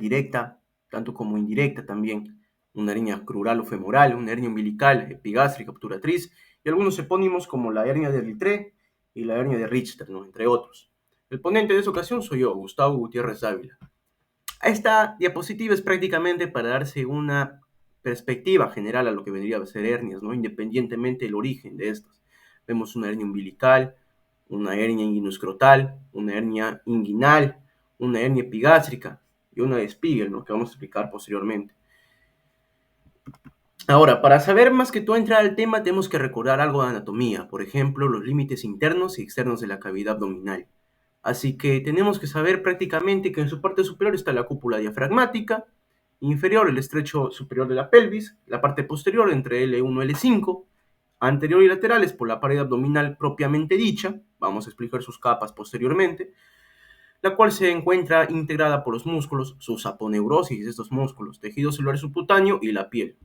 directa, tanto como indirecta también, una hernia crural o femoral, una hernia umbilical, epigástrica, obturatriz, y algunos epónimos como la hernia de Ritter y la hernia de Richter, ¿no? Entre otros. El ponente de esta ocasión soy yo, Gustavo Gutiérrez Dávila. Esta diapositiva es prácticamente para darse una perspectiva general a lo que vendría a ser hernias, ¿no? Independientemente del origen de estas. Vemos una hernia umbilical, una hernia inguinoescrotal, una hernia inguinal, una hernia epigástrica y una de Spiegel, ¿no? Que vamos a explicar posteriormente. Ahora, para saber más que todo entrar al tema, tenemos que recordar algo de anatomía, por ejemplo, los límites internos y externos de la cavidad abdominal. Así que tenemos que saber prácticamente que en su parte superior está la cúpula diafragmática, inferior el estrecho superior de la pelvis, la parte posterior entre L1 y L5, anterior y laterales por la pared abdominal propiamente dicha, vamos a explicar sus capas posteriormente, la cual se encuentra integrada por los músculos, sus aponeurosis de estos músculos, tejido celular subcutáneo y la piel.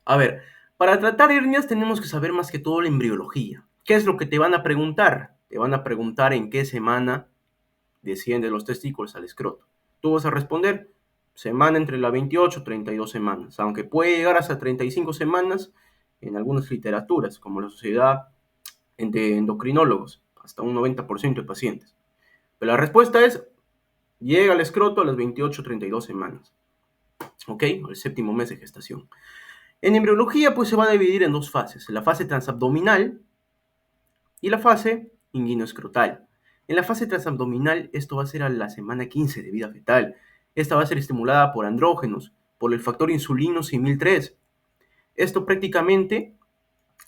A ver, para tratar hernias tenemos que saber más que todo la embriología. ¿Qué es lo que te van a preguntar? Te van a preguntar en qué semana descienden los testículos al escroto. Tú vas a responder semana entre la 28 y 32 semanas, aunque puede llegar hasta 35 semanas en algunas literaturas, como la Sociedad de Endocrinólogos, hasta un 90% de pacientes. Pero la respuesta es, llega al escroto a las 28 o 32 semanas, ¿ok? El séptimo mes de gestación. En embriología, pues se va a dividir en dos fases, la fase transabdominal y la fase inguinoescrotal. En la fase transabdominal, esto va a ser a la semana 15 de vida fetal. Esta va a ser estimulada por andrógenos, por el factor insulino simil-3. Esto prácticamente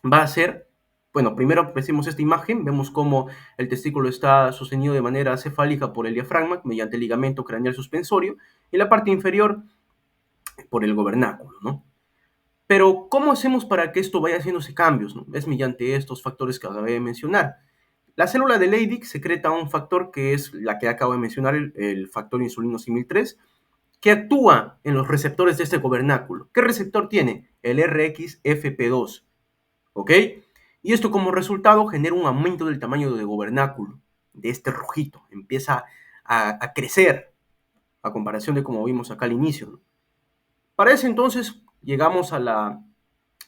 va a ser, bueno, primero decimos esta imagen, vemos cómo el testículo está sostenido de manera cefálica por el diafragma mediante el ligamento craneal suspensorio y la parte inferior por el gobernáculo, ¿no? Pero, ¿cómo hacemos para que esto vaya haciéndose cambios, ¿no? Es mediante estos factores que acabé de mencionar. La célula de Leydig secreta un factor que es la que acabo de mencionar, el factor insulino simil-3, que actúa en los receptores de este gobernáculo. ¿Qué receptor tiene? El RXFP2, ¿ok? Y esto como resultado genera un aumento del tamaño del gobernáculo, de este rojito. Empieza a crecer, a comparación de como vimos acá al inicio, ¿no? Para ese entonces llegamos a la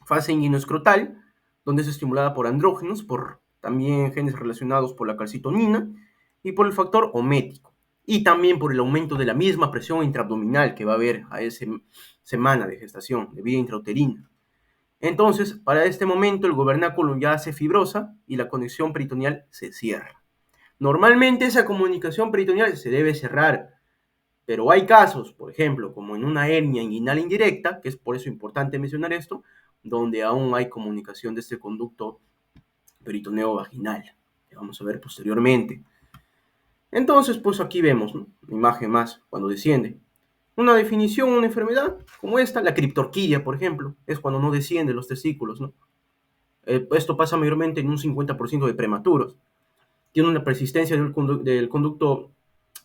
fase inguinoescrotal, donde es estimulada por andrógenos, por también genes relacionados por la calcitonina y por el factor omético, y también por el aumento de la misma presión intraabdominal que va a haber a esa semana de gestación, de vida intrauterina. Entonces, para este momento el gobernáculo ya se fibrosa y la conexión peritoneal se cierra. Normalmente esa comunicación peritoneal se debe cerrar, pero hay casos, por ejemplo, como en una hernia inguinal indirecta, que es por eso importante mencionar esto, donde aún hay comunicación de este conducto peritoneo vaginal, que vamos a ver posteriormente. Entonces, pues aquí vemos, ¿no? Una imagen más cuando desciende. Una definición, una enfermedad como esta, la criptorquidia, por ejemplo, es cuando no descienden los testículos, ¿no? Esto pasa mayormente en un 50% de prematuros. Tiene una persistencia del conducto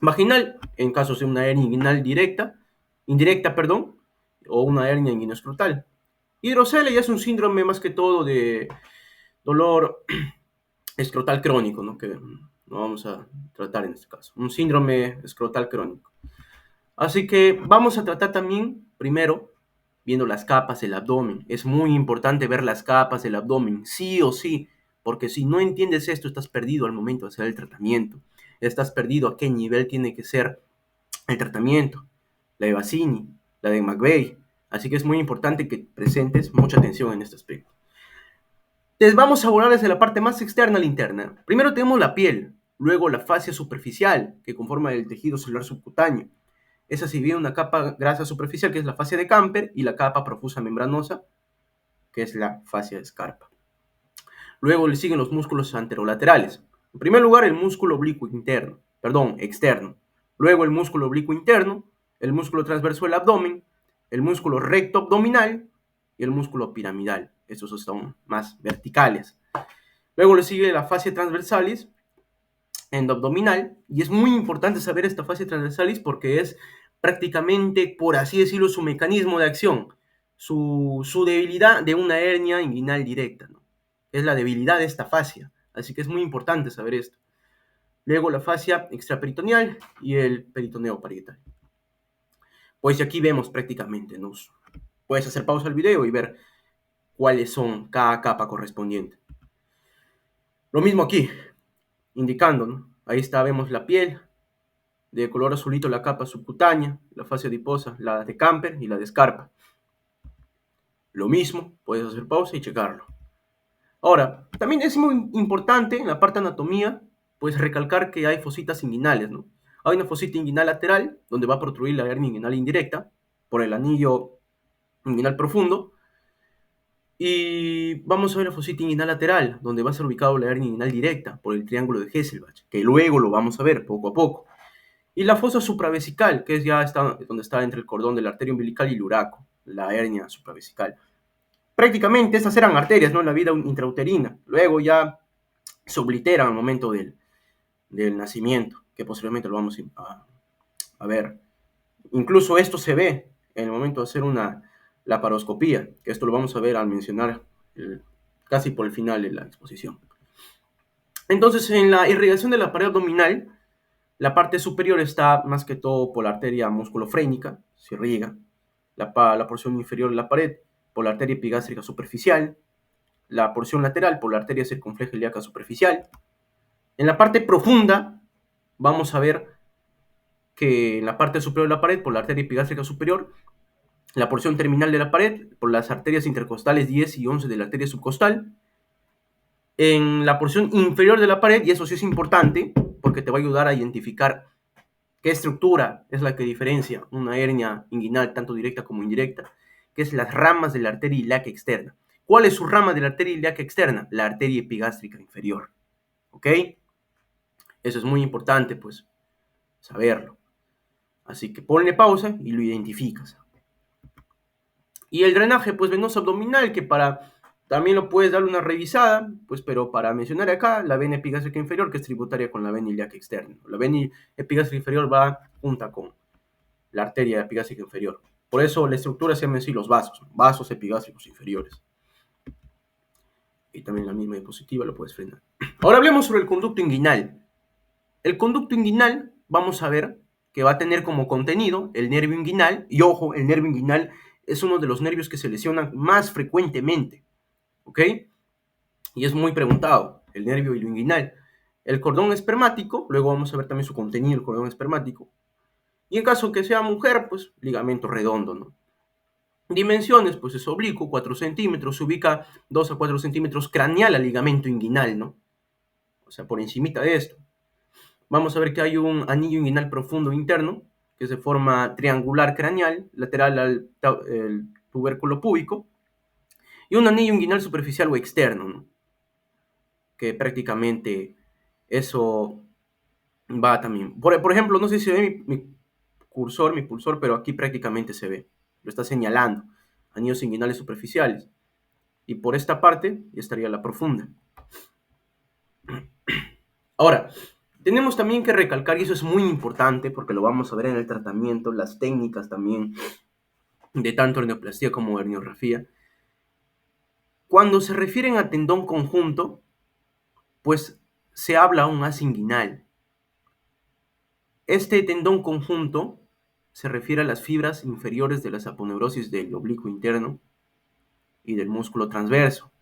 vaginal en casos de una hernia inguinal indirecta, perdón, o una hernia inguinoescrotal. Hidrocelia ya es un síndrome más que todo de dolor escrotal crónico, ¿no? Que no vamos a tratar en este caso. Un síndrome escrotal crónico. Así que vamos a tratar también, primero, viendo las capas del abdomen. Es muy importante ver las capas del abdomen, sí o sí, porque si no entiendes esto, estás perdido al momento de hacer el tratamiento. Estás perdido a qué nivel tiene que ser el tratamiento, la de Bassini, la de McVeigh. Así que es muy importante que presentes mucha atención en este aspecto. Entonces vamos a abordar desde la parte más externa a la interna. Primero tenemos la piel, luego la fascia superficial, que conforma el tejido celular subcutáneo. Esa se divide en una capa grasa superficial, que es la fascia de Camper, y la capa profusa membranosa, que es la fascia de Scarpa. Luego le siguen los músculos anterolaterales. En primer lugar, el músculo oblicuo externo. Luego el músculo oblicuo interno, el músculo transverso del abdomen, el músculo recto abdominal y el músculo piramidal. Estos son más verticales. Luego le sigue la fascia transversalis endoabdominal, y es muy importante saber esta fascia transversalis porque es prácticamente, por así decirlo, su mecanismo de acción, su debilidad de una hernia inguinal directa, ¿no? Es la debilidad de esta fascia, así que es muy importante saber esto. Luego la fascia extraperitoneal y el peritoneo parietal. Pues aquí vemos prácticamente, ¿no? Puedes hacer pausa al video y ver cuáles son cada capa correspondiente. Lo mismo aquí, indicando, ¿no? Ahí está, vemos la piel, de color azulito la capa subcutánea, la fase adiposa, la de Camper y la de Scarpa. Lo mismo, puedes hacer pausa y checarlo. Ahora, también es muy importante en la parte de anatomía, pues recalcar que hay fositas inguinales, ¿no? Hay una fosita inguinal lateral, donde va a protruir la hernia inguinal indirecta, por el anillo inguinal profundo, y vamos a ver la fosita inguinal lateral, donde va a ser ubicado la hernia inguinal directa, por el triángulo de Hesselbach, que luego lo vamos a ver poco a poco. Y la fosa supravesical, que es ya donde está entre el cordón de la arteria umbilical y el uraco, la hernia supravesical. Prácticamente estas eran arterias, ¿no? En la vida intrauterina. Luego ya se obliteran al momento del nacimiento, que posteriormente lo vamos a ver. Incluso esto se ve en el momento de hacer una laparoscopía, que esto lo vamos a ver al mencionar casi por el final de la exposición. Entonces, en la irrigación de la pared abdominal, la parte superior está más que todo por la arteria musculofrénica, se irriga. La porción inferior de la pared por la arteria epigástrica superficial. La porción lateral por la arteria circunfleja ilíaca superficial. En la parte profunda vamos a ver que en la parte superior de la pared por la arteria epigástrica superior, la porción terminal de la pared por las arterias intercostales 10 y 11 de la arteria subcostal. En la porción inferior de la pared, y eso sí es importante porque te va a ayudar a identificar qué estructura es la que diferencia una hernia inguinal tanto directa como indirecta, que es las ramas de la arteria ilíaca externa. ¿Cuál es su rama de la arteria ilíaca externa? La arteria epigástrica inferior. ¿Ok? Eso es muy importante, pues, saberlo. Así que ponle pausa y lo identificas. Y el drenaje, pues, venoso abdominal, que también lo puedes dar una revisada, pues, pero para mencionar acá, la vena epigástrica inferior, que es tributaria con la vena ilíaca externa. La vena epigástrica inferior va junta con la arteria epigástrica inferior. Por eso la estructura se llama así los vasos epigástricos inferiores. Y también la misma diapositiva lo puedes frenar. Ahora hablemos sobre el conducto inguinal. El conducto inguinal, vamos a ver que va a tener como contenido el nervio inguinal, y ojo, el nervio inguinal es uno de los nervios que se lesionan más frecuentemente, ¿ok? Y es muy preguntado, el nervio inguinal. El cordón espermático, luego vamos a ver también su contenido, el cordón espermático. Y en caso que sea mujer, pues ligamento redondo, ¿no? Dimensiones, pues es oblicuo, 4 centímetros, se ubica 2 a 4 centímetros craneal al ligamento inguinal, ¿no? O sea, por encimita de esto. Vamos a ver que hay un anillo inguinal profundo interno, que es de forma triangular craneal, lateral al tubérculo púbico, y un anillo inguinal superficial o externo, ¿no? Que prácticamente eso va también. Por ejemplo, no sé si se ve mi pulsor, pero aquí prácticamente se ve. Lo está señalando. Anillos inguinales superficiales. Y por esta parte estaría la profunda. Ahora, tenemos también que recalcar, y eso es muy importante porque lo vamos a ver en el tratamiento, las técnicas también de tanto hernioplastia como herniografía. Cuando se refieren a tendón conjunto, pues se habla un haz inguinal. Este tendón conjunto se refiere a las fibras inferiores de las aponeurosis del oblicuo interno y del músculo transverso.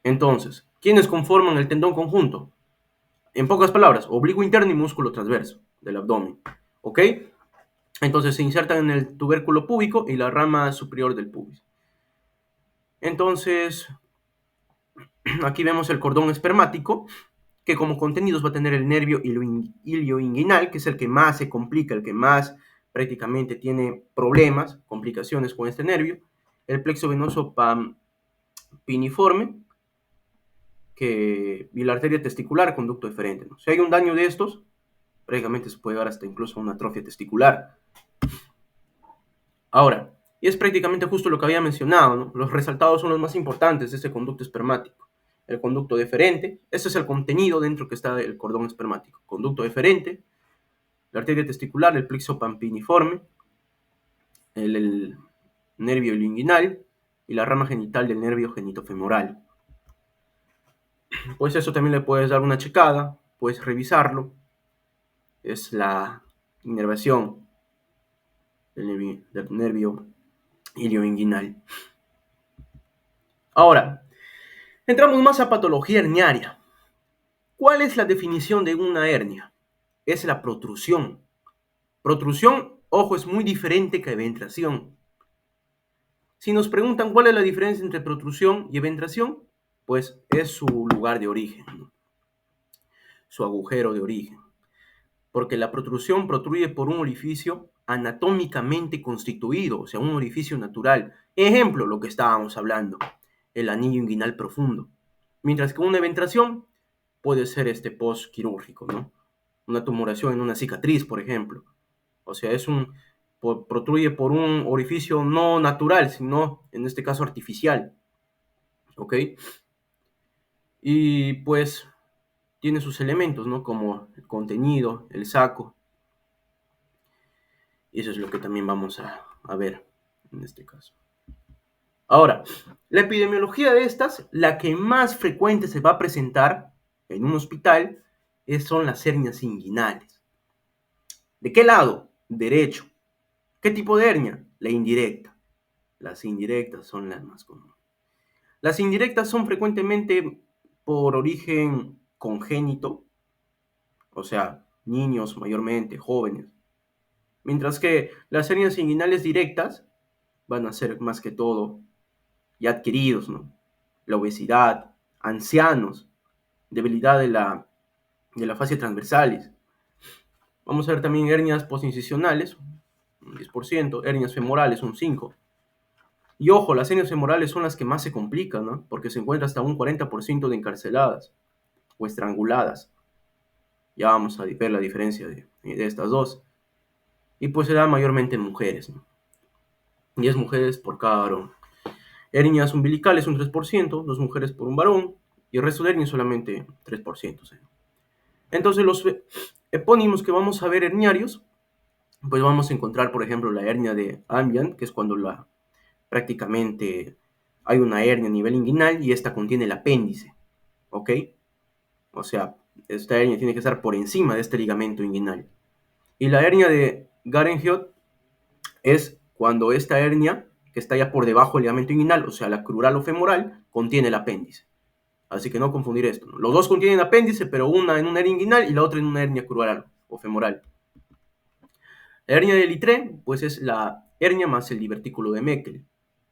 Entonces, ¿quiénes conforman el tendón conjunto? En pocas palabras, oblicuo interno y músculo transverso del abdomen. ¿Ok? Entonces se insertan en el tubérculo púbico y la rama superior del pubis. Entonces, aquí vemos el cordón espermático, que como contenidos va a tener el nervio ilioinguinal, que es el que más se complica, el que más prácticamente tiene problemas, complicaciones con este nervio. El plexo venoso piniforme, y la arteria testicular, conducto deferente, ¿no? Si hay un daño de estos, prácticamente se puede dar hasta incluso una atrofia testicular. Ahora, y es prácticamente justo lo que había mencionado, ¿no? Los resaltados son los más importantes de este conducto espermático. El conducto deferente, ese es el contenido dentro que está el cordón espermático. Conducto deferente, la arteria testicular, el plexo pampiniforme, el nervio inguinal y la rama genital del nervio genitofemoral. Pues eso también le puedes dar una checada, puedes revisarlo. Es la inervación del nervio ilioinguinal. Ahora, entramos más a patología herniaria. ¿Cuál es la definición de una hernia? Es la protrusión. Protrusión, ojo, es muy diferente que eventración. Si nos preguntan cuál es la diferencia entre protrusión y eventración, pues es su lugar de origen, ¿no? Su agujero de origen. Porque la protrusión protruye por un orificio anatómicamente constituido, o sea, un orificio natural. Ejemplo, lo que estábamos hablando, el anillo inguinal profundo. Mientras que una eventración puede ser postquirúrgico, ¿no? Una tumoración en una cicatriz, por ejemplo. O sea, protruye por un orificio no natural, sino en este caso artificial. ¿Ok? Y pues tiene sus elementos, ¿no? Como el contenido, el saco. Y eso es lo que también vamos a ver en este caso. Ahora, la epidemiología de estas, la que más frecuente se va a presentar en un hospital, son las hernias inguinales. ¿De qué lado? Derecho. ¿Qué tipo de hernia? La indirecta. Las indirectas son las más comunes. Las indirectas son frecuentemente por origen congénito, o sea, niños mayormente, jóvenes. Mientras que las hernias inguinales directas van a ser más que todo ya adquiridos, ¿no? La obesidad, ancianos, debilidad de la fascia transversalis. Vamos a ver también hernias postincisionales, un 10%, hernias femorales, un 5%. Y ojo, las hernias femorales son las que más se complican, ¿no? Porque se encuentra hasta un 40% de encarceladas o estranguladas. Ya vamos a ver la diferencia de estas dos. Y pues se da mayormente en mujeres, ¿no? 10 mujeres por cada varón. Hernias umbilicales un 3%, 2 mujeres por un varón, y el resto de hernias solamente 3%. ¿Sí? Entonces los epónimos que vamos a ver herniarios, pues vamos a encontrar, por ejemplo, la hernia de Ambient, que es cuando prácticamente hay una hernia a nivel inguinal y esta contiene el apéndice, ¿ok? O sea, esta hernia tiene que estar por encima de este ligamento inguinal. Y la hernia de Garenhiot es cuando esta hernia, que está ya por debajo del ligamento inguinal, o sea, la crural o femoral, contiene el apéndice. Así que no confundir esto, ¿no? Los dos contienen apéndice, pero una en una hernia inguinal y la otra en una hernia crural o femoral. La hernia de Littré, pues es la hernia más el divertículo de Meckel.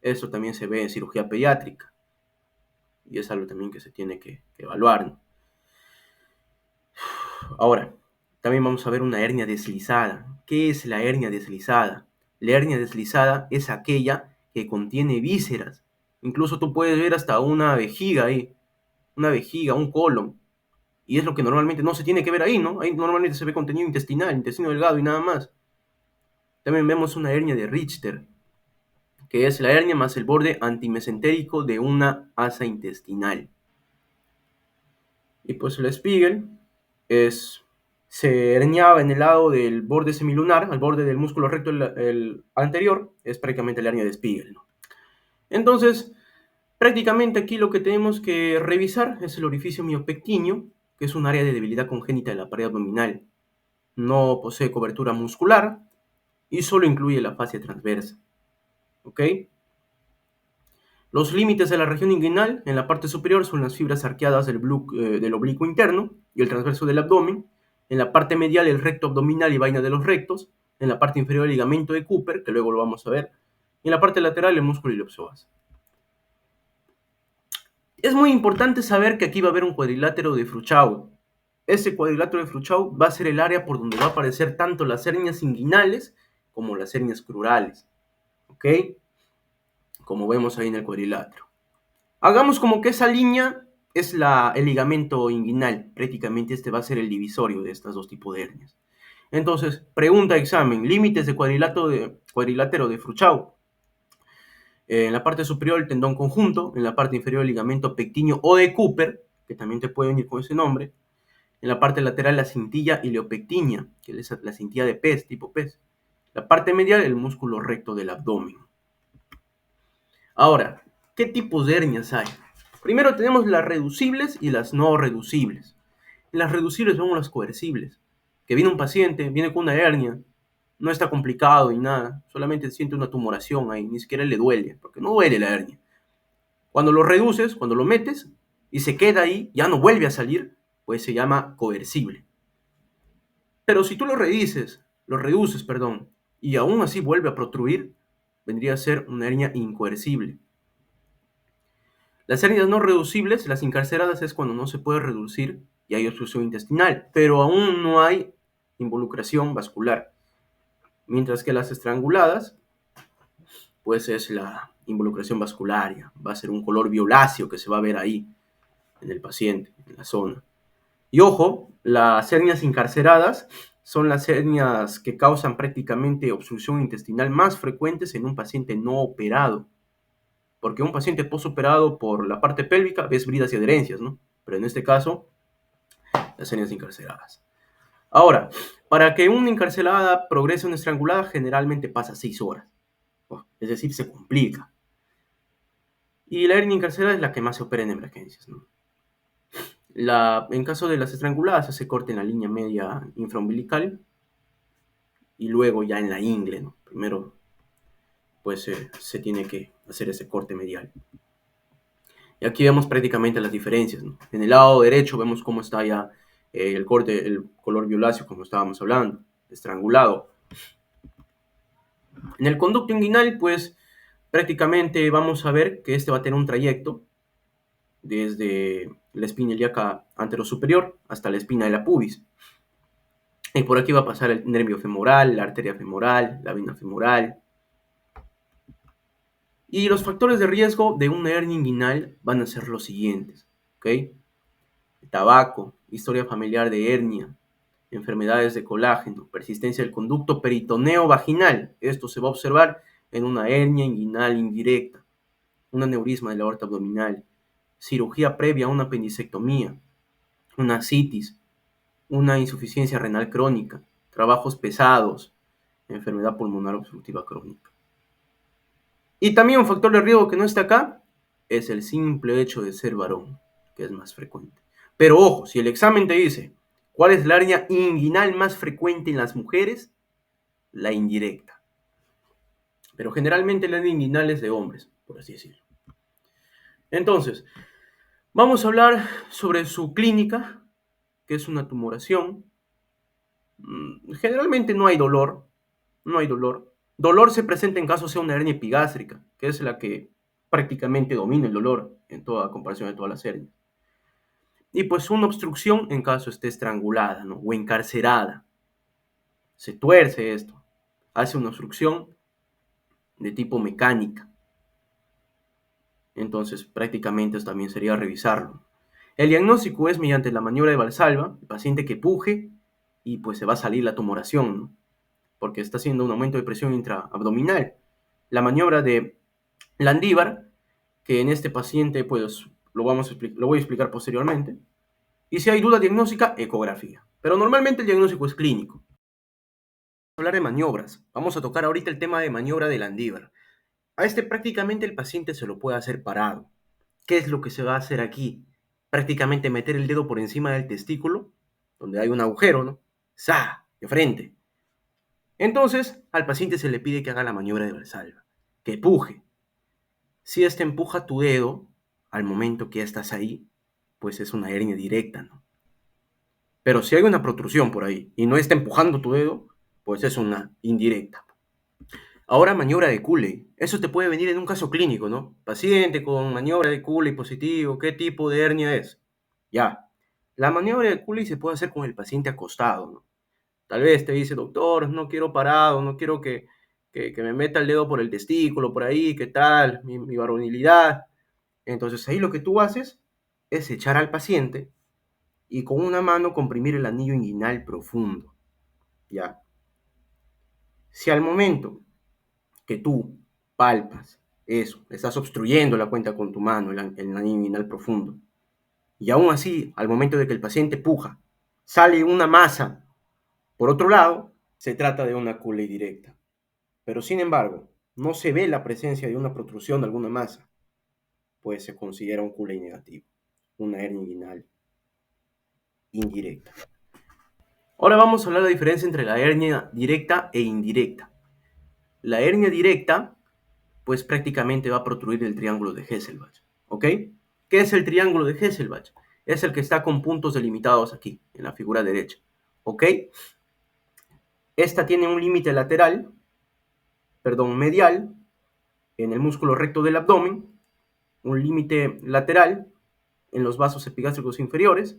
Eso también se ve en cirugía pediátrica. Y es algo también que se tiene que evaluar, ¿no? Ahora, también vamos a ver una hernia deslizada. ¿Qué es la hernia deslizada? La hernia deslizada es aquella que contiene vísceras. Incluso tú puedes ver hasta una vejiga ahí, una vejiga, un colon. Y es lo que normalmente no se tiene que ver ahí, ¿no? Ahí normalmente se ve contenido intestinal, intestino delgado y nada más. También vemos una hernia de Richter, que es la hernia más el borde antimesentérico de una asa intestinal. Y pues el Spiegel se herniaba en el lado del borde semilunar, al borde del músculo recto el anterior, es prácticamente la hernia de Spiegel, ¿no? Entonces, prácticamente aquí lo que tenemos que revisar es el orificio miopectíneo, que es un área de debilidad congénita de la pared abdominal. No posee cobertura muscular y solo incluye la fascia transversa. ¿Ok? Los límites de la región inguinal en la parte superior son las fibras arqueadas del oblicuo interno y el transverso del abdomen. En la parte medial el recto abdominal y vaina de los rectos. En la parte inferior el ligamento de Cooper, que luego lo vamos a ver. Y en la parte lateral el músculo iliopsoas. Es muy importante saber que aquí va a haber un cuadrilátero de Fruchau. Ese cuadrilátero de Fruchau va a ser el área por donde va a aparecer tanto las hernias inguinales como las hernias crurales. ¿Ok? Como vemos ahí en el cuadrilátero. Hagamos como que esa línea es el ligamento inguinal. Prácticamente este va a ser el divisorio de estos dos tipos de hernias. Entonces, pregunta examen. Límites de cuadrilátero de Fruchau. En la parte superior el tendón conjunto. En la parte inferior el ligamento pectíneo o de Cooper, que también te puede venir con ese nombre. En la parte lateral la cintilla iliopectínea, que es la cintilla de pez, tipo pez. La parte medial el músculo recto del abdomen. Ahora, ¿qué tipos de hernias hay? Primero tenemos las reducibles y las no reducibles. En las reducibles vemos las coercibles, que viene un paciente, viene con una hernia, no está complicado ni nada, solamente siente una tumoración ahí, ni siquiera le duele, porque no duele la hernia. Cuando lo reduces, cuando lo metes y se queda ahí, ya no vuelve a salir, pues se llama coercible. Pero si tú lo reduces, perdón, y aún así vuelve a protruir, vendría a ser una hernia incoercible. Las hernias no reducibles, las incarceradas, es cuando no se puede reducir y hay obstrucción intestinal, pero aún no hay involucración vascular. Mientras que las estranguladas, pues es la involucración vascularia, va a ser un color violáceo que se va a ver ahí en el paciente, en la zona. Y ojo, las hernias incarceradas son las hernias que causan prácticamente obstrucción intestinal más frecuentes en un paciente no operado. Porque un paciente postoperado por la parte pélvica ves bridas y adherencias, ¿no? Pero en este caso, las hernias incarceradas. Ahora, para que una encarcelada progrese a una estrangulada, generalmente pasa 6 horas. Es decir, se complica. Y la hernia encarcelada es la que más se opera en emergencias, ¿no? En caso de las estranguladas, se hace corte en la línea media infraumbilical y luego ya en la ingle, ¿no? Primero, pues se tiene que hacer ese corte medial. Y aquí vemos prácticamente las diferencias, ¿no? En el lado derecho vemos cómo está ya el corte, el color violáceo, como estábamos hablando, estrangulado. En el conducto inguinal, pues prácticamente vamos a ver que este va a tener un trayecto desde la espina ilíaca anterosuperior hasta la espina de la pubis. Y por aquí va a pasar el nervio femoral, la arteria femoral, la vena femoral. Y los factores de riesgo de una hernia inguinal van a ser los siguientes, ¿ok? Tabaco, historia familiar de hernia, enfermedades de colágeno, persistencia del conducto peritoneo vaginal. Esto se va a observar en una hernia inguinal indirecta, un aneurisma de la aorta abdominal, cirugía previa a una apendicectomía, una citis, una insuficiencia renal crónica, trabajos pesados, enfermedad pulmonar obstructiva crónica. Y también un factor de riesgo que no está acá es el simple hecho de ser varón, que es más frecuente. Pero ojo, si el examen te dice cuál es la hernia inguinal más frecuente en las mujeres, la indirecta. Pero generalmente la hernia inguinal es de hombres, por así decirlo. Entonces, vamos a hablar sobre su clínica, que es una tumoración. Generalmente no hay dolor, no hay dolor. Dolor se presenta en caso sea una hernia epigástrica, que es la que prácticamente domina el dolor en toda comparación de todas las hernias. Y pues una obstrucción en caso esté estrangulada, ¿no? O encarcerada. Se tuerce esto, hace una obstrucción de tipo mecánica. Entonces prácticamente esto también sería revisarlo. El diagnóstico es mediante la maniobra de Valsalva, el paciente que puje y pues se va a salir la tumoración, ¿no? Porque está haciendo un aumento de presión intraabdominal. La maniobra de Landívar, que en este paciente pues lo voy a explicar posteriormente. Y si hay duda diagnóstica, ecografía. Pero normalmente el diagnóstico es clínico. Vamos a hablar de maniobras. Vamos a tocar ahorita el tema de maniobra de Landívar. A este prácticamente el paciente se lo puede hacer parado. ¿Qué es lo que se va a hacer aquí? Prácticamente meter el dedo por encima del testículo, donde hay un agujero, ¿no? ¡Sa! De frente. Entonces, al paciente se le pide que haga la maniobra de Valsalva, que puje. Si este empuja tu dedo, al momento que ya estás ahí, pues es una hernia directa, ¿no? Pero si hay una protrusión por ahí y no está empujando tu dedo, pues es una indirecta. Ahora, maniobra de Cooley. Eso te puede venir en un caso clínico, ¿no? Paciente con maniobra de Cooley positivo, ¿qué tipo de hernia es? Ya. La maniobra de Cooley se puede hacer con el paciente acostado, ¿no? Tal vez te dice, doctor, no quiero parado, no quiero que me meta el dedo por el testículo, por ahí, ¿qué tal? Mi varonilidad. Entonces ahí lo que tú haces es echar al paciente y con una mano comprimir el anillo inguinal profundo, ¿ya? Si al momento que tú palpas eso, estás obstruyendo la cuenta con tu mano, el anillo inguinal profundo, y aún así, al momento de que el paciente puja, sale una masa por otro lado, se trata de una Cooley directa. Pero sin embargo, no se ve la presencia de una protrusión de alguna masa, pues se considera un Cooley negativo, una hernia inguinal indirecta. Ahora vamos a hablar de la diferencia entre la hernia directa e indirecta. La hernia directa, pues prácticamente va a protruir el triángulo de Hesselbach, ¿ok? ¿Qué es el triángulo de Hesselbach? Es el que está con puntos delimitados aquí, en la figura derecha, ¿ok? Esta tiene un límite lateral, perdón, medial, en el músculo recto del abdomen, un límite lateral en los vasos epigástricos inferiores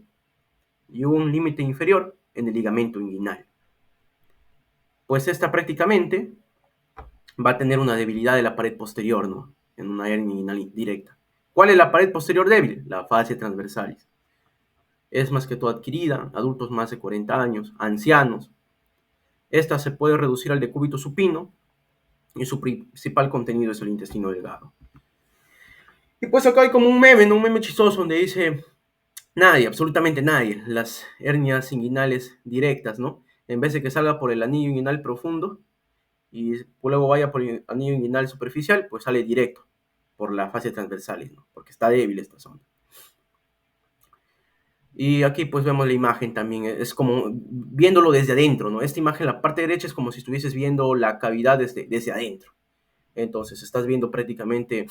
y un límite inferior en el ligamento inguinal. Pues esta prácticamente va a tener una debilidad de la pared posterior, ¿no? En una hernia inguinal directa. ¿Cuál es la pared posterior débil? La fascia transversalis. Es más que todo adquirida, adultos más de 40 años, ancianos. Esta se puede reducir al decúbito supino y su principal contenido es el intestino delgado. Y pues acá hay como un meme, ¿no? Un meme chistoso donde dice, nadie, absolutamente nadie, las hernias inguinales directas, ¿no? En vez de que salga por el anillo inguinal profundo y luego vaya por el anillo inguinal superficial, pues sale directo por la fascia transversalis, ¿no? Porque está débil esta zona. Y aquí pues vemos la imagen también, es como viéndolo desde adentro, ¿no? Esta imagen, la parte derecha es como si estuvieses viendo la cavidad desde adentro. Entonces estás viendo prácticamente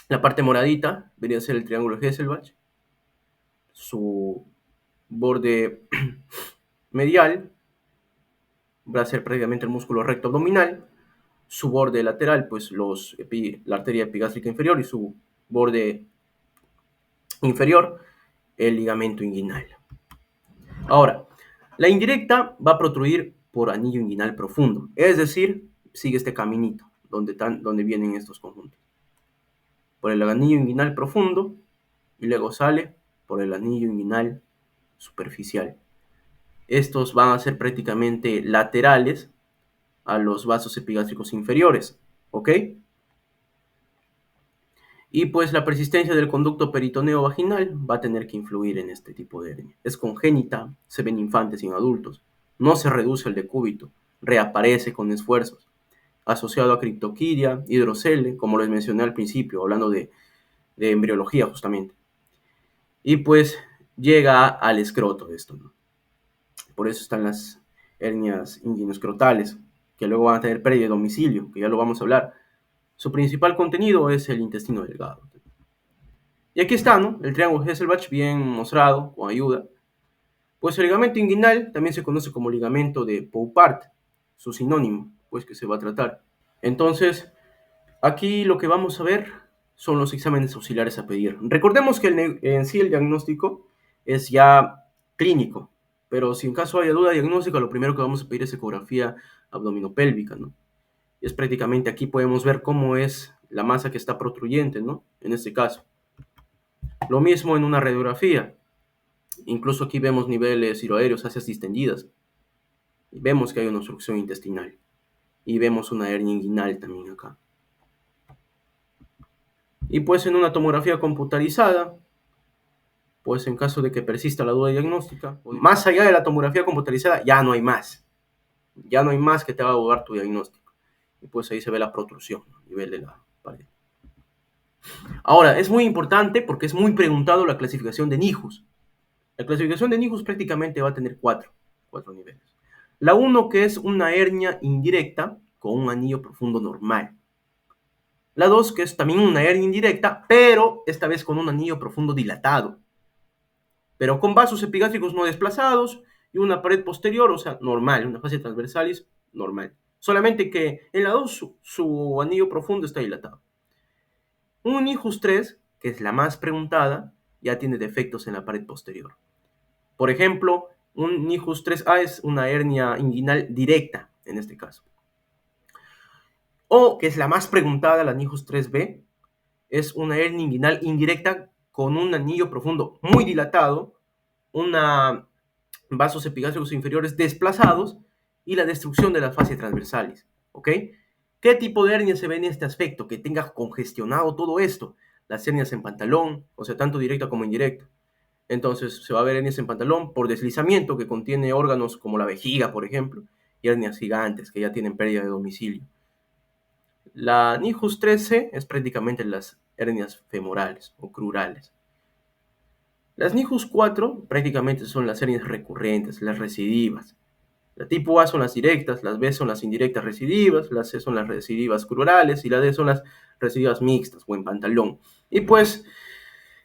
la parte moradita, debería ser el triángulo de Hesselbach, su borde medial va a ser prácticamente el músculo recto abdominal, su borde lateral, pues la arteria epigástrica inferior y su borde inferior, el ligamento inguinal. Ahora, la indirecta va a protruir por anillo inguinal profundo, es decir, sigue este caminito donde vienen estos conjuntos. Por el anillo inguinal profundo y luego sale por el anillo inguinal superficial. Estos van a ser prácticamente laterales a los vasos epigástricos inferiores, ¿ok? Y pues la persistencia del conducto peritoneo vaginal va a tener que influir en este tipo de hernia. Es congénita, se ven infantes y en adultos, no se reduce el decúbito, reaparece con esfuerzos, asociado a criptoquiria, hidrocele, como les mencioné al principio, hablando de embriología justamente. Y pues llega al escroto de esto, ¿no? Por eso están las hernias inguinoscrotales, que luego van a tener pérdida de domicilio, que ya lo vamos a hablar. Su principal contenido es el intestino delgado. Y aquí está, ¿no? El triángulo Hesselbach bien mostrado, con ayuda. Pues el ligamento inguinal también se conoce como ligamento de Poupart, su sinónimo, pues que se va a tratar. Entonces, aquí lo que vamos a ver son los exámenes auxiliares a pedir. Recordemos que en sí el diagnóstico es ya clínico, pero si en caso haya duda diagnóstica, lo primero que vamos a pedir es ecografía abdominopélvica, ¿no? Es prácticamente aquí podemos ver cómo es la masa que está protruyente, ¿no? En este caso. Lo mismo en una radiografía. Incluso aquí vemos niveles hiroaéreos, fascias distendidas. Vemos que hay una obstrucción intestinal. Y vemos una hernia inguinal también acá. Y pues en una tomografía computarizada, pues en caso de que persista la duda diagnóstica, más allá de la tomografía computarizada, ya no hay más. Ya no hay más que te va a dudar tu diagnóstico. Y pues ahí se ve la protrusión a nivel de la pared. Ahora, es muy importante porque es muy preguntado la clasificación de NIJUS. La clasificación de NIJUS prácticamente va a tener cuatro niveles. La 1, que es una hernia indirecta con un anillo profundo normal. La 2, que es también una hernia indirecta, pero esta vez con un anillo profundo dilatado, pero con vasos epigástricos no desplazados y una pared posterior, o sea, normal, una fascia transversalis normal. Solamente que en la 2 su anillo profundo está dilatado. Un NIJUS 3, que es la más preguntada, ya tiene defectos en la pared posterior. Por ejemplo, un NIJUS 3A es una hernia inguinal directa, en este caso. O, que es la más preguntada, la NIJUS 3B, es una hernia inguinal indirecta con un anillo profundo muy dilatado, vasos epigástricos inferiores desplazados y la destrucción de las fascias transversales. ¿Ok? ¿Qué tipo de hernia se ve en este aspecto? Que tenga congestionado todo esto. Las hernias en pantalón, o sea, tanto directa como indirecta. Entonces se va a ver hernias en pantalón por deslizamiento que contiene órganos como la vejiga, por ejemplo, y hernias gigantes que ya tienen pérdida de domicilio. La NIJUS 13 es prácticamente las hernias femorales o crurales. Las NIJUS 4 prácticamente son las hernias recurrentes, las recidivas. La tipo A son las directas, las B son las indirectas recidivas, las C son las recidivas crurales y la D son las recidivas mixtas o en pantalón. Y pues,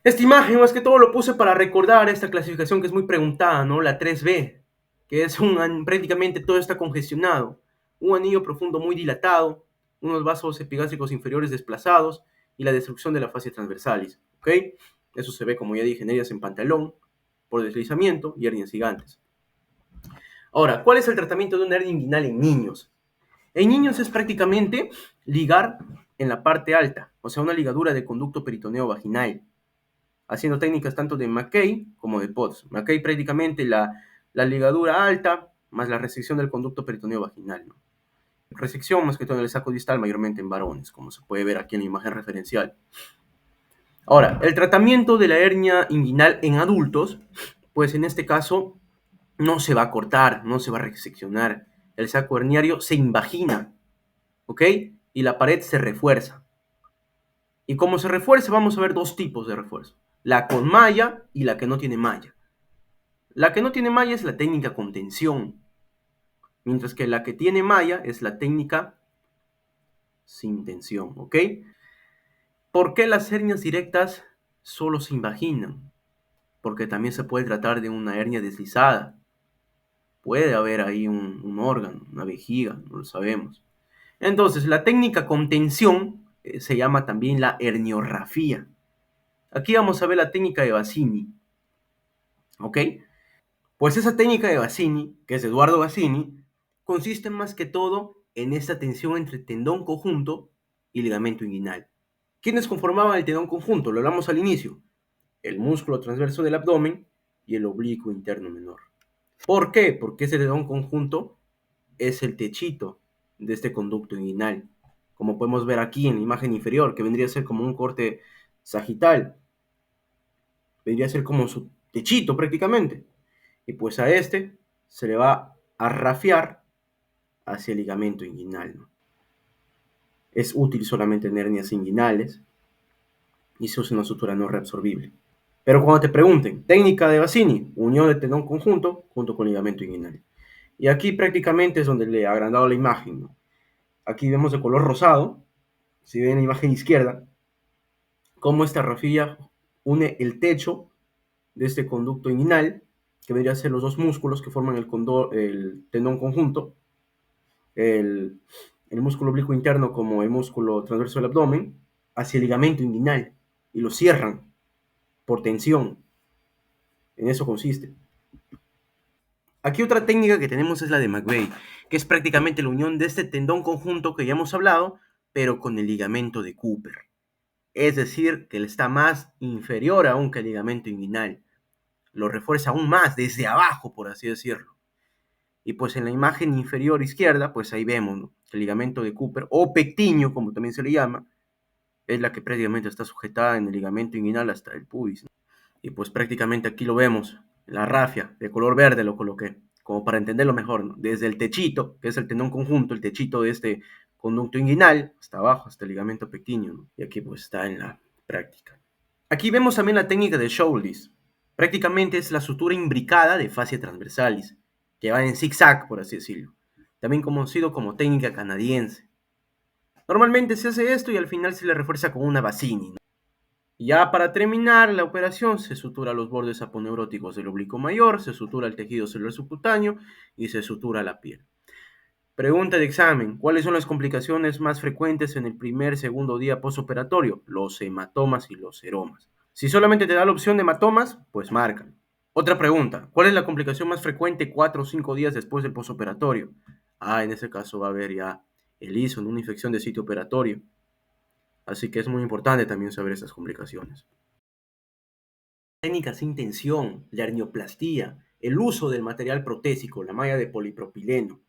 esta imagen más que todo lo puse para recordar esta clasificación que es muy preguntada, ¿no? La 3B, que es prácticamente todo está congestionado, un anillo profundo muy dilatado, unos vasos epigástricos inferiores desplazados y la destrucción de la fascia transversalis, ¿ok? Eso se ve, como ya dije, en hernias en pantalón, por deslizamiento y hernias gigantes. Ahora, ¿cuál es el tratamiento de una hernia inguinal en niños? En niños es prácticamente ligar en la parte alta, o sea, una ligadura de conducto peritoneo vaginal, haciendo técnicas tanto de McKay como de Potts. McKay prácticamente la ligadura alta más la resección del conducto peritoneo vaginal, ¿no? Resección más que todo en el saco distal, mayormente en varones, como se puede ver aquí en la imagen referencial. Ahora, el tratamiento de la hernia inguinal en adultos, pues en este caso no se va a cortar, no se va a reseccionar. El saco herniario se invagina, ¿ok? Y la pared se refuerza. Y como se refuerza, vamos a ver dos tipos de refuerzo. La con malla y la que no tiene malla. La que no tiene malla es la técnica con tensión, mientras que la que tiene malla es la técnica sin tensión, ¿ok? ¿Por qué las hernias directas solo se invaginan? Porque también se puede tratar de una hernia deslizada. Puede haber ahí un órgano, una vejiga, no lo sabemos. Entonces, la técnica con tensión se llama también la herniorrafía. Aquí vamos a ver la técnica de Bassini, ¿ok? Pues esa técnica de Bassini, que es Eduardo Bassini, consiste más que todo en esta tensión entre tendón conjunto y ligamento inguinal. ¿Quiénes conformaban el tendón conjunto? Lo hablamos al inicio. El músculo transverso del abdomen y el oblicuo interno menor. ¿Por qué? Porque ese tendón conjunto es el techito de este conducto inguinal. Como podemos ver aquí en la imagen inferior, que vendría a ser como un corte sagital. Vendría a ser como su techito prácticamente. Y pues a este se le va a rafiar hacia el ligamento inguinal, ¿no? Es útil solamente en hernias inguinales y se usa una sutura no reabsorbible. Pero cuando te pregunten, técnica de Bassini, unión de tendón conjunto junto con ligamento inguinal. Y aquí prácticamente es donde le he agrandado la imagen, ¿no? Aquí vemos de color rosado, si ven la imagen izquierda, cómo esta rafilla une el techo de este conducto inguinal, que vendría a ser los dos músculos que forman el tendón conjunto, el, el músculo oblicuo interno como el músculo transverso del abdomen, hacia el ligamento inguinal y lo cierran por tensión. En eso consiste. Aquí otra técnica que tenemos es la de McVeigh, que es prácticamente la unión de este tendón conjunto que ya hemos hablado, pero con el ligamento de Cooper. Es decir, que él está más inferior aún que el ligamento inguinal. Lo refuerza aún más desde abajo, por así decirlo. Y pues en la imagen inferior izquierda, pues ahí vemos, ¿no?, el ligamento de Cooper, o pectinio, como también se le llama, es la que prácticamente está sujetada en el ligamento inguinal hasta el pubis, ¿no? Y pues prácticamente aquí lo vemos, la rafia de color verde lo coloqué, como para entenderlo mejor, ¿no? Desde el techito, que es el tendón conjunto, el techito de este conducto inguinal, hasta abajo, hasta el ligamento pectíneo, ¿no? Y aquí pues está en la práctica. Aquí vemos también la técnica de Shoulders. Prácticamente es la sutura imbricada de fascia transversalis, que va en zigzag, por así decirlo. También conocido como técnica canadiense. Normalmente se hace esto y al final se le refuerza con una Bassini, ¿no? Y ya para terminar la operación se sutura los bordes aponeuróticos del oblicuo mayor, se sutura el tejido celular subcutáneo y se sutura la piel. Pregunta de examen: ¿cuáles son las complicaciones más frecuentes en el primer, segundo día postoperatorio? Los hematomas y los seromas. Si solamente te da la opción de hematomas, pues marcan. Otra pregunta: ¿cuál es la complicación más frecuente 4 o 5 días después del postoperatorio? En ese caso va a haber ya el ISO, una infección de sitio operatorio. Así que es muy importante también saber estas complicaciones. Técnica sin tensión, la hernioplastia, el uso del material protésico, la malla de polipropileno.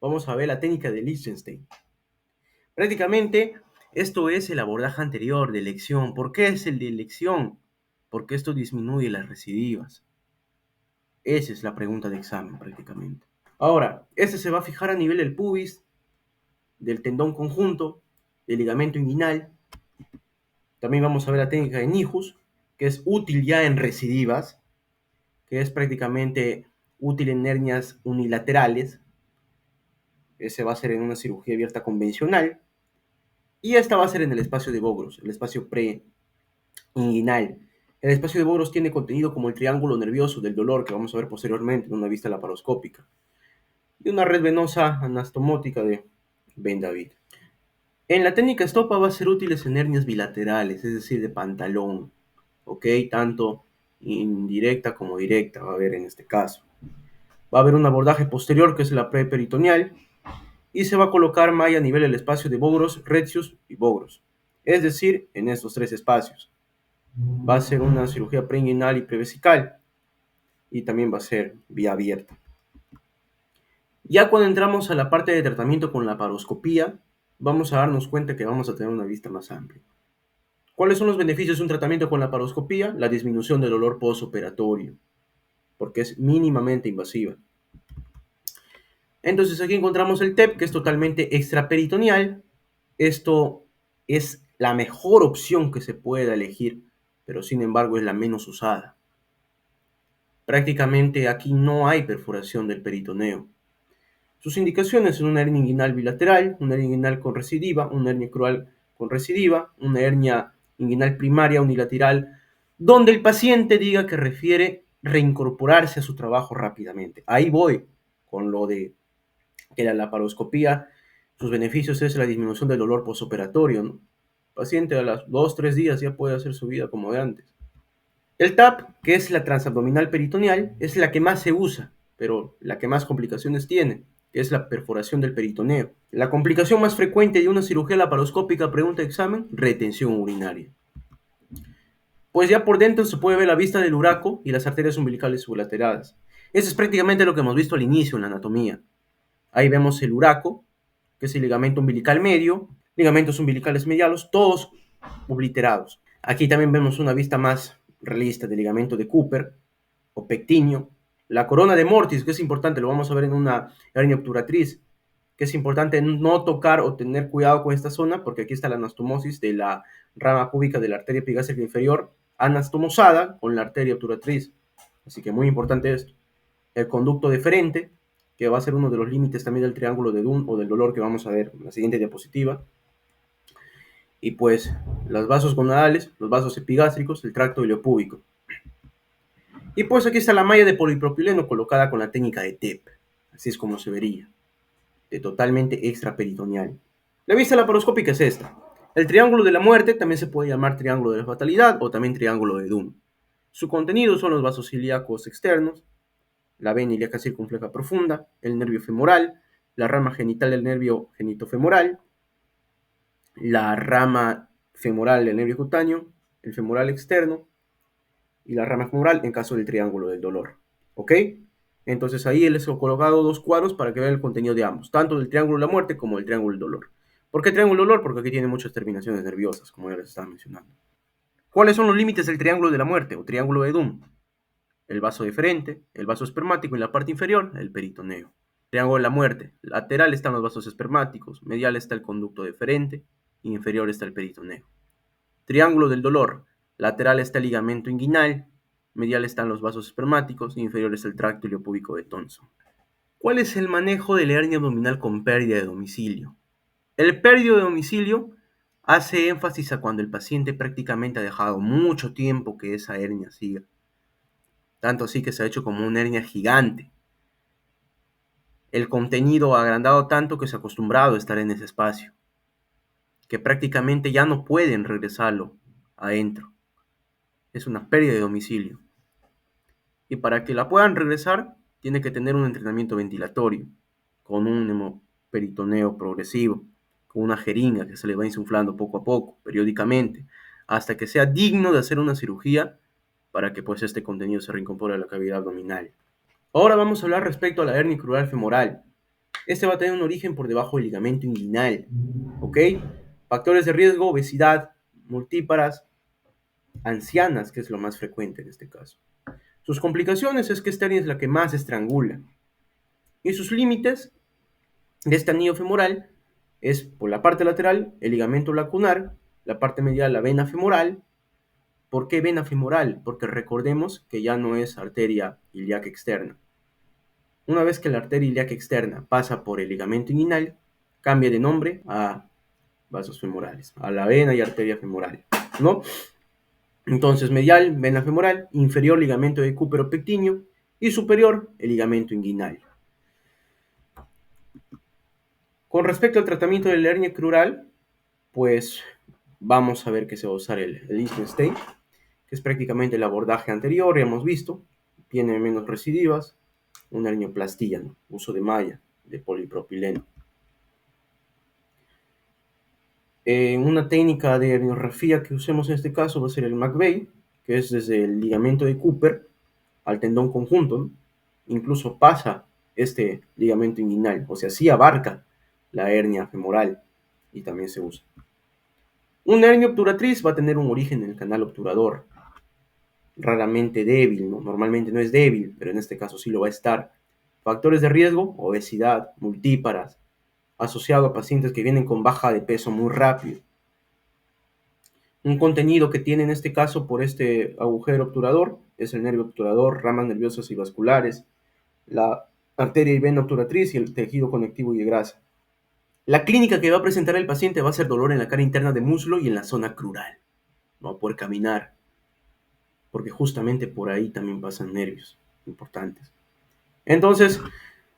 Vamos a ver la técnica de Liechtenstein. Prácticamente esto es el abordaje anterior de elección. ¿Por qué es el de elección? Porque esto disminuye las recidivas. Esa es la pregunta de examen prácticamente. Ahora, este se va a fijar a nivel del pubis, del tendón conjunto, del ligamento inguinal. También vamos a ver la técnica de Nijus. que es útil ya en recidivas, que es prácticamente útil en hernias unilaterales. Ese va a ser en una cirugía abierta convencional. Y esta va a ser en el espacio de Bogros, el espacio preinguinal. El espacio de Bogros tiene contenido como el triángulo nervioso del dolor, que vamos a ver posteriormente en una vista laparoscópica, y una red venosa anastomótica de Ben David. En la técnica estopa va a ser útiles en hernias bilaterales, es decir, de pantalón, ¿ok? Tanto indirecta como directa va a haber en este caso. Va a haber un abordaje posterior, que es la preperitoneal, y se va a colocar malla a nivel del espacio de Bogros, Retzius y Bogros, es decir, en estos tres espacios. Va a ser una cirugía preinguinal y prevesical, y también va a ser vía abierta. Ya cuando entramos a la parte de tratamiento con la laparoscopía, vamos a darnos cuenta que vamos a tener una vista más amplia. ¿Cuáles son los beneficios de un tratamiento con la laparoscopía? La disminución del dolor postoperatorio, porque es mínimamente invasiva. Entonces aquí encontramos el TEP, que es totalmente extraperitoneal. Esto es la mejor opción que se pueda elegir, pero sin embargo es la menos usada. Prácticamente aquí no hay perforación del peritoneo. Sus indicaciones son una hernia inguinal bilateral, una hernia inguinal con recidiva, una hernia crural con recidiva, una hernia inguinal primaria unilateral, donde el paciente diga que refiere reincorporarse a su trabajo rápidamente. Ahí voy con lo de que la laparoscopía, sus beneficios es la disminución del dolor postoperatorio, ¿no? El paciente a las 2-3 días ya puede hacer su vida como de antes. El TAP, que es la transabdominal peritoneal, es la que más se usa, pero la que más complicaciones tiene, que es la perforación del peritoneo. La complicación más frecuente de una cirugía laparoscópica, pregunta de examen, retención urinaria. Pues ya por dentro se puede ver la vista del uraco y las arterias umbilicales sublateradas. Eso es prácticamente lo que hemos visto al inicio en la anatomía. Ahí vemos el uraco, que es el ligamento umbilical medio, ligamentos umbilicales medialos, todos obliterados. Aquí también vemos una vista más realista del ligamento de Cooper o pectinio. La corona de mortis, que es importante, lo vamos a ver en una hernia obturatriz, que es importante no tocar o tener cuidado con esta zona, porque aquí está la anastomosis de la rama cúbica de la arteria epigástrica inferior, anastomosada con la arteria obturatriz. Así que muy importante esto. El conducto deferente, que va a ser uno de los límites también del triángulo de Dunn o del dolor que vamos a ver en la siguiente diapositiva. Y pues los vasos gonadales, los vasos epigástricos, el tracto ileopúbico. Y pues aquí está la malla de polipropileno colocada con la técnica de TEP. Así es como se vería, de totalmente extraperitoneal. La vista laparoscópica es esta. El triángulo de la muerte también se puede llamar triángulo de la fatalidad o también triángulo de Dunn. Su contenido son los vasos ilíacos externos, la vena ilíaca circunfleja profunda, el nervio femoral, la rama genital del nervio genitofemoral, la rama femoral del nervio cutáneo, el femoral externo y la rama femoral en caso del triángulo del dolor. ¿Ok? Entonces ahí les he colocado dos cuadros para que vean el contenido de ambos, tanto del triángulo de la muerte como del triángulo del dolor. ¿Por qué triángulo del dolor? Porque aquí tiene muchas terminaciones nerviosas, como ya les estaba mencionando. ¿Cuáles son los límites del triángulo de la muerte o triángulo de Dunn? El vaso deferente, el vaso espermático y en la parte inferior, el peritoneo. Triángulo de la muerte. Lateral están los vasos espermáticos, medial está el conducto deferente y inferior está el peritoneo. Triángulo del dolor. Lateral está el ligamento inguinal, medial están los vasos espermáticos y inferior está el tracto ileopúbico de Thomson. ¿Cuál es el manejo de la hernia abdominal con pérdida de domicilio? El pérdida de domicilio hace énfasis a cuando el paciente prácticamente ha dejado mucho tiempo que esa hernia siga. Tanto así que se ha hecho como una hernia gigante. El contenido ha agrandado tanto que se ha acostumbrado a estar en ese espacio, que prácticamente ya no pueden regresarlo adentro. Es una pérdida de domicilio. Y para que la puedan regresar, tiene que tener un entrenamiento ventilatorio, con un hemoperitoneo progresivo, con una jeringa que se le va insuflando poco a poco, periódicamente, hasta que sea digno de hacer una cirugía para que pues este contenido se reincorpore a la cavidad abdominal. Ahora vamos a hablar respecto a la hernia crural femoral. Este va a tener un origen por debajo del ligamento inguinal, ¿ok? Factores de riesgo, obesidad, multíparas, ancianas, que es lo más frecuente en este caso. Sus complicaciones es que esta hernia es la que más estrangula. Y sus límites de este anillo femoral es por la parte lateral el ligamento lacunar, la parte medial la vena femoral, ¿Por qué vena femoral? Porque recordemos que ya no es arteria ilíaca externa. Una vez que la arteria ilíaca externa pasa por el ligamento inguinal, cambia de nombre a vasos femorales, a la vena y arteria femoral, ¿no? Entonces, medial, vena femoral, inferior, ligamento de Cúpero pectíneo y superior, el ligamento inguinal. Con respecto al tratamiento de la hernia crural, pues vamos a ver que se va a usar el Liechtenstein, que es prácticamente el abordaje anterior, ya hemos visto, tiene menos recidivas, una hernioplastia, ¿no? Uso de malla, de polipropileno. Una técnica de herniorrafía que usemos en este caso va a ser el McVeigh, que es desde el ligamento de Cooper al tendón conjunto, ¿no? Incluso pasa este ligamento inguinal, o sea, sí abarca la hernia femoral y también se usa. Una hernia obturatriz va a tener un origen en el canal obturador, raramente débil, ¿no? Normalmente no es débil, pero en este caso sí lo va a estar. Factores de riesgo: obesidad, multíparas, asociado a pacientes que vienen con baja de peso muy rápido. Un contenido que tiene en este caso por este agujero obturador es el nervio obturador, ramas nerviosas y vasculares, la arteria y vena obturatriz y el tejido conectivo y de grasa. La clínica que va a presentar el paciente va a ser dolor en la cara interna de muslo y en la zona crural. No va a poder caminar, porque justamente por ahí también pasan nervios importantes. Entonces,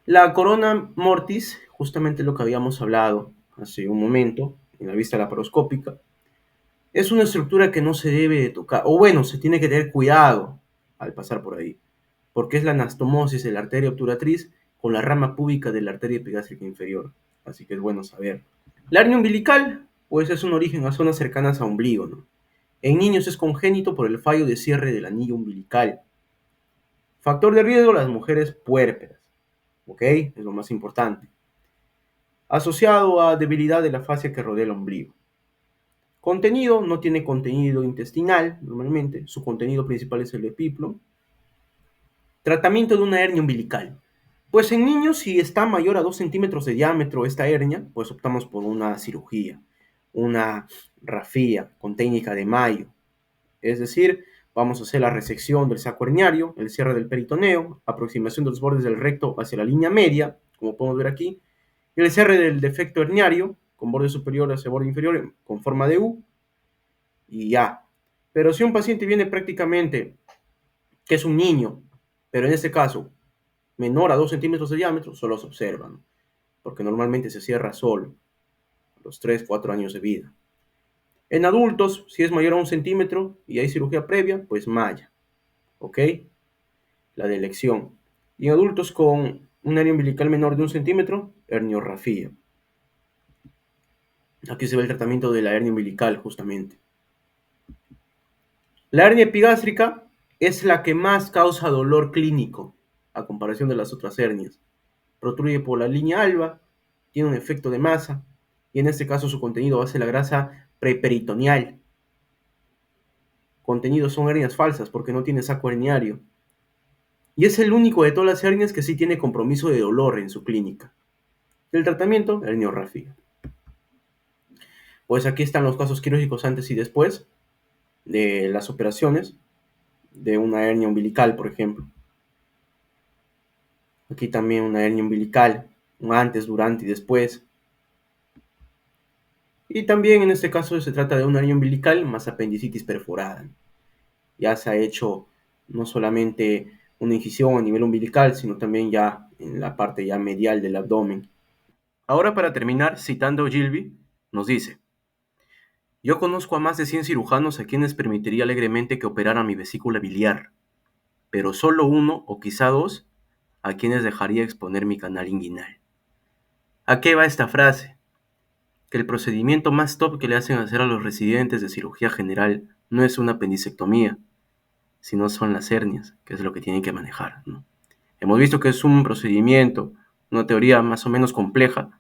la corona mortis, justamente lo que habíamos hablado hace un momento, en la vista laparoscópica, es una estructura que no se debe de tocar, o bueno, se tiene que tener cuidado al pasar por ahí, porque es la anastomosis de la arteria obturatriz con la rama púbica de la arteria epigástrica inferior, así que es bueno saber. La hernia umbilical, pues es un origen a zonas cercanas a ombligo, ¿no? En niños es congénito por el fallo de cierre del anillo umbilical. Factor de riesgo: las mujeres puérperas, ¿ok? Es lo más importante. Asociado a debilidad de la fascia que rodea el ombligo. Contenido: no tiene contenido intestinal, normalmente. Su contenido principal es el epiplo. Tratamiento de una hernia umbilical. Pues en niños, si está mayor a 2 centímetros de diámetro esta hernia, pues optamos por una cirugía, una rafía con técnica de Mayo. Es decir, vamos a hacer la resección del saco herniario, el cierre del peritoneo, aproximación de los bordes del recto hacia la línea media, como podemos ver aquí, y el cierre del defecto herniario, con borde superior hacia borde inferior, con forma de U, y ya. Pero si un paciente viene prácticamente, que es un niño, pero en este caso menor a 2 centímetros de diámetro, solo se observa, ¿no? Porque normalmente se cierra solo, a los 3, 4 años de vida. En adultos, si es mayor a 1 centímetro y hay cirugía previa, pues malla, ¿ok? La de elección. Y en adultos con un hernia umbilical menor de 1 centímetro, herniorrafía. Aquí se ve el tratamiento de la hernia umbilical, justamente. La hernia epigástrica es la que más causa dolor clínico, a comparación de las otras hernias. Protruye por la línea alba, tiene un efecto de masa, y en este caso su contenido va a ser la grasa preperitoneal. Contenidos son hernias falsas porque no tiene saco herniario. Y es el único de todas las hernias que sí tiene compromiso de dolor en su clínica. El tratamiento: herniorrafía. Pues aquí están los casos quirúrgicos antes y después de las operaciones de una hernia umbilical, por ejemplo. Aquí también una hernia umbilical, un antes, durante y después. Y también en este caso se trata de una hernia umbilical más apendicitis perforada. Ya se ha hecho no solamente una incisión a nivel umbilical, sino también ya en la parte ya medial del abdomen. Ahora, para terminar, citando Gilby, nos dice: yo conozco a más de 100 cirujanos a quienes permitiría alegremente que operaran mi vesícula biliar, pero solo uno o quizá dos a quienes dejaría exponer mi canal inguinal. ¿A qué va esta frase? Que el procedimiento más top que le hacen hacer a los residentes de cirugía general no es una apendicectomía, sino son las hernias, que es lo que tienen que manejar, ¿no? Hemos visto que es un procedimiento, una teoría más o menos compleja,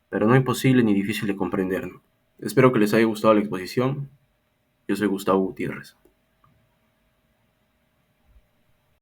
pero no imposible ni difícil de comprender, ¿no? Espero que les haya gustado la exposición. Yo soy Gustavo Gutiérrez.